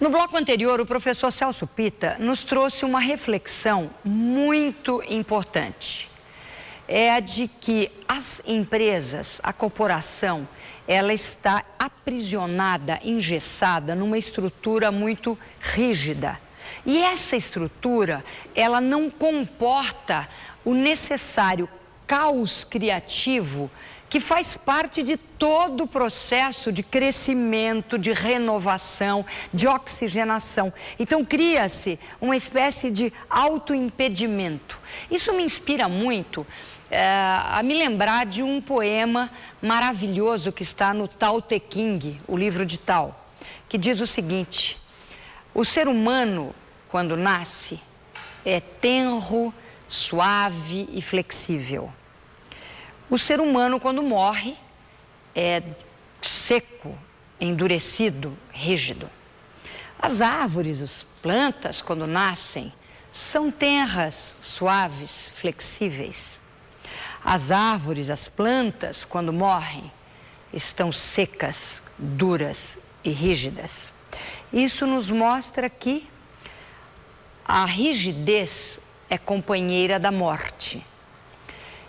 No bloco anterior, o professor Celso Pitta nos trouxe uma reflexão muito importante. É a de que as empresas, a corporação, ela está aprisionada, engessada numa estrutura muito rígida. E essa estrutura, ela não comporta o necessário caos criativo que faz parte de todo o processo de crescimento, de renovação, de oxigenação. Então, cria-se uma espécie de autoimpedimento. Isso me inspira muito a me lembrar de um poema maravilhoso que está no Tao Te Ching, o livro de Tao, que diz o seguinte: o ser humano, quando nasce, é tenro, suave e flexível. O ser humano, quando morre, é seco, endurecido, rígido. As árvores, as plantas, quando nascem, são tenras, suaves, flexíveis. As árvores, as plantas, quando morrem, estão secas, duras e rígidas. Isso nos mostra que a rigidez é companheira da morte.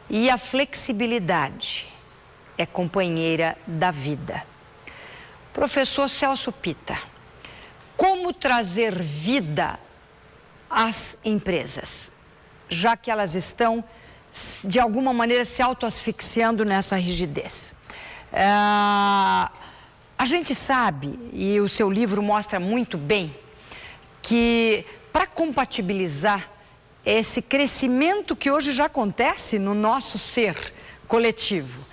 E a flexibilidade é companheira da vida. Professor Celso Pitta, como trazer vida às empresas, já que elas estão, de alguma maneira, se autoasfixiando nessa rigidez? A gente sabe, e o seu livro mostra muito bem, que para compatibilizar esse crescimento que hoje já acontece no nosso ser coletivo,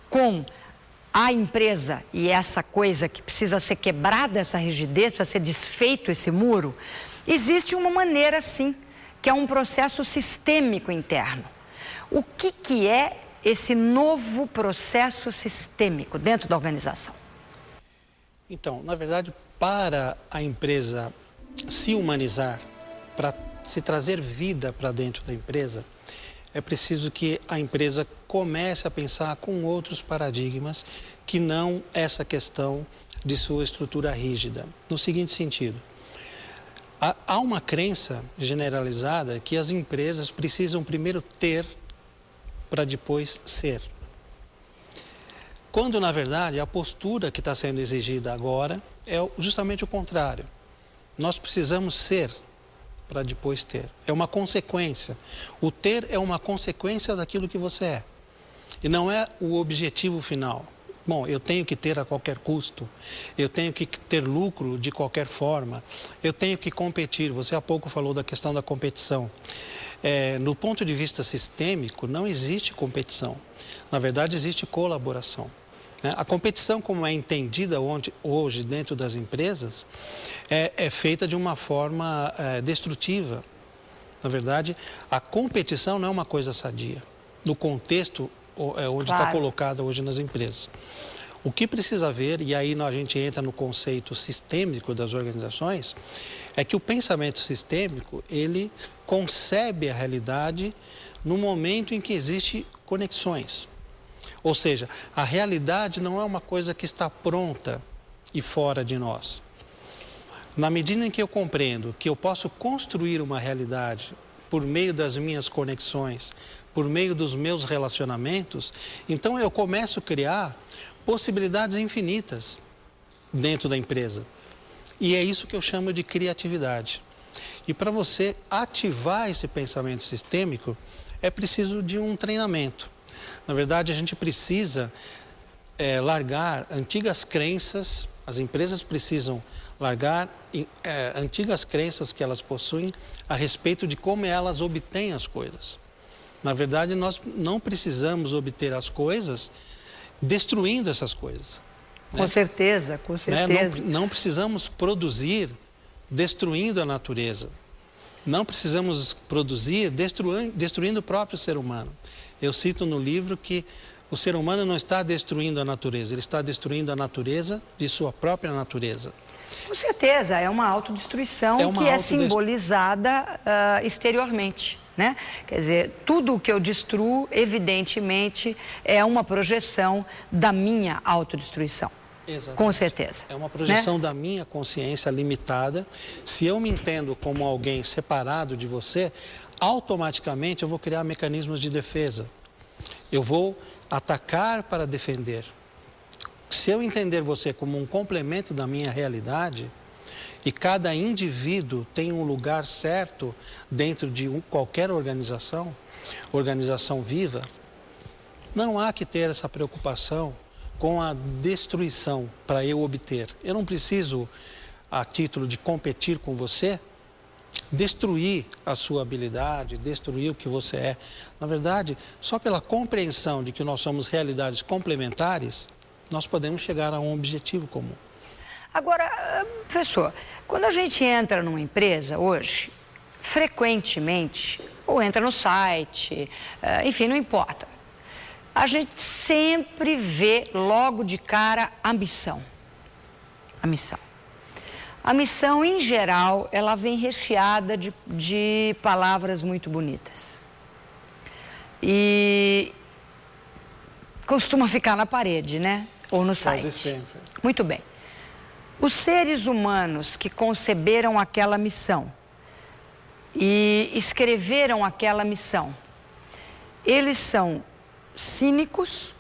com a empresa e essa coisa que precisa ser quebrada, essa rigidez, precisa ser desfeito esse muro, existe uma maneira, sim, que é um processo sistêmico interno. O que é esse novo processo sistêmico dentro da organização? Então, na verdade, para a empresa se humanizar, para se trazer vida para dentro da empresa, é preciso que a empresa comece a pensar com outros paradigmas que não essa questão de sua estrutura rígida. No seguinte sentido, há uma crença generalizada que as empresas precisam primeiro ter para depois ser. Quando, na verdade, a postura que está sendo exigida agora é justamente o contrário. Nós precisamos ser para depois ter. É uma consequência. O ter é uma consequência daquilo que você é. E não é o objetivo final. Bom, eu tenho que ter a qualquer custo, eu tenho que ter lucro de qualquer forma, eu tenho que competir. Você há pouco falou da questão da competição. No ponto de vista sistêmico, não existe competição. Na verdade, existe colaboração. A competição, como é entendida hoje dentro das empresas, é feita de uma forma destrutiva. Na verdade, a competição não é uma coisa sadia, no contexto onde está colocada hoje nas empresas. O que precisa haver, e aí a gente entra no conceito sistêmico das organizações, é que o pensamento sistêmico, ele concebe a realidade no momento em que existem conexões. Ou seja, a realidade não é uma coisa que está pronta e fora de nós. Na medida em que eu compreendo que eu posso construir uma realidade por meio das minhas conexões, por meio dos meus relacionamentos, então eu começo a criar possibilidades infinitas dentro da empresa. E é isso que eu chamo de criatividade. E para você ativar esse pensamento sistêmico, é preciso de um treinamento. Na verdade, a gente precisa largar antigas crenças, as empresas precisam largar antigas crenças que elas possuem a respeito de como elas obtêm as coisas. Na verdade, nós não precisamos obter as coisas destruindo essas coisas. Com certeza, com certeza. Não precisamos produzir destruindo a natureza. Não precisamos produzir destruindo o próprio ser humano. Eu cito no livro que o ser humano não está destruindo a natureza, ele está destruindo a natureza de sua própria natureza. Com certeza, é uma autodestruição que é simbolizada exteriormente, né? Quer dizer, tudo o que eu destruo, evidentemente, é uma projeção da minha autodestruição. Exatamente. Com certeza. É uma projeção da minha consciência limitada. Se eu me entendo como alguém separado de você, automaticamente eu vou criar mecanismos de defesa. Eu vou atacar para defender. Se eu entender você como um complemento da minha realidade, e cada indivíduo tem um lugar certo dentro de qualquer organização viva, não há que ter essa preocupação com a destruição para eu obter. Eu não preciso, a título de competir com você, destruir a sua habilidade, destruir o que você é. Na verdade, só pela compreensão de que nós somos realidades complementares, nós podemos chegar a um objetivo comum. Agora, professor, quando a gente entra numa empresa hoje, frequentemente, ou entra no site, enfim, não importa, a gente sempre vê logo de cara a missão. A missão. A missão, em geral, ela vem recheada de palavras muito bonitas. E costuma ficar na parede, né? Ou no site. Quase sempre. Muito bem. Os seres humanos que conceberam aquela missão e escreveram aquela missão, eles são cínicos,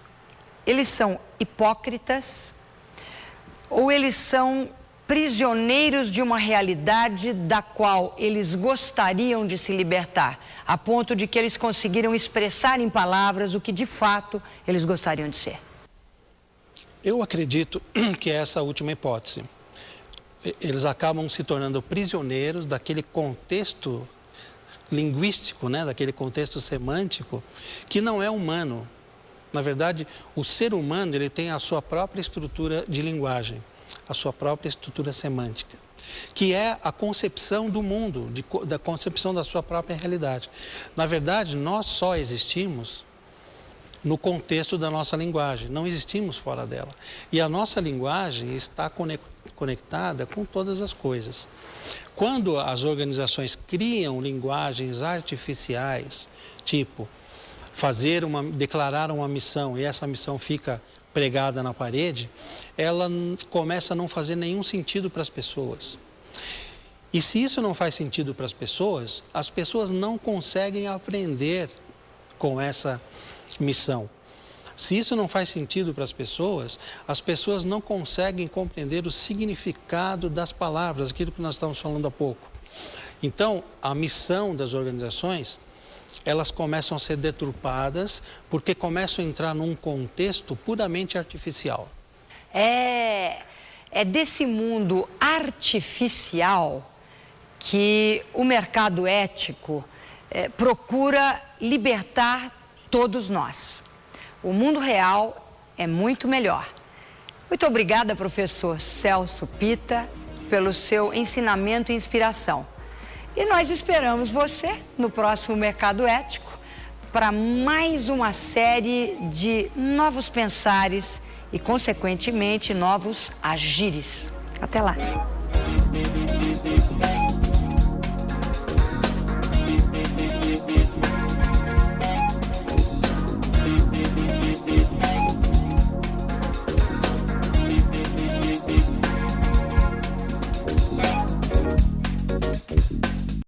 eles são hipócritas, ou eles são prisioneiros de uma realidade da qual eles gostariam de se libertar, a ponto de que eles conseguiram expressar em palavras o que de fato eles gostariam de ser? Eu acredito que é essa última hipótese. Eles acabam se tornando prisioneiros daquele contexto linguístico, né? Daquele contexto semântico, que não é humano. Na verdade, o ser humano ele tem a sua própria estrutura de linguagem, a sua própria estrutura semântica, que é a concepção do mundo, da concepção da sua própria realidade. Na verdade, nós só existimos no contexto da nossa linguagem, não existimos fora dela. E a nossa linguagem está conectada com todas as coisas. Quando as organizações criam linguagens artificiais, tipo declarar uma missão e essa missão fica pregada na parede, ela começa a não fazer nenhum sentido para as pessoas. E se isso não faz sentido para as pessoas não conseguem aprender com essa missão. Se isso não faz sentido para as pessoas não conseguem compreender o significado das palavras, aquilo que nós estávamos falando há pouco. Então, a missão das organizações, elas começam a ser deturpadas porque começam a entrar num contexto puramente artificial. É desse mundo artificial que o mercado ético procura libertar todos nós. O mundo real é muito melhor. Muito obrigada, professor Celso Pitta, pelo seu ensinamento e inspiração. E nós esperamos você no próximo Mercado Ético para mais uma série de novos pensares e, consequentemente, novos agires. Até lá!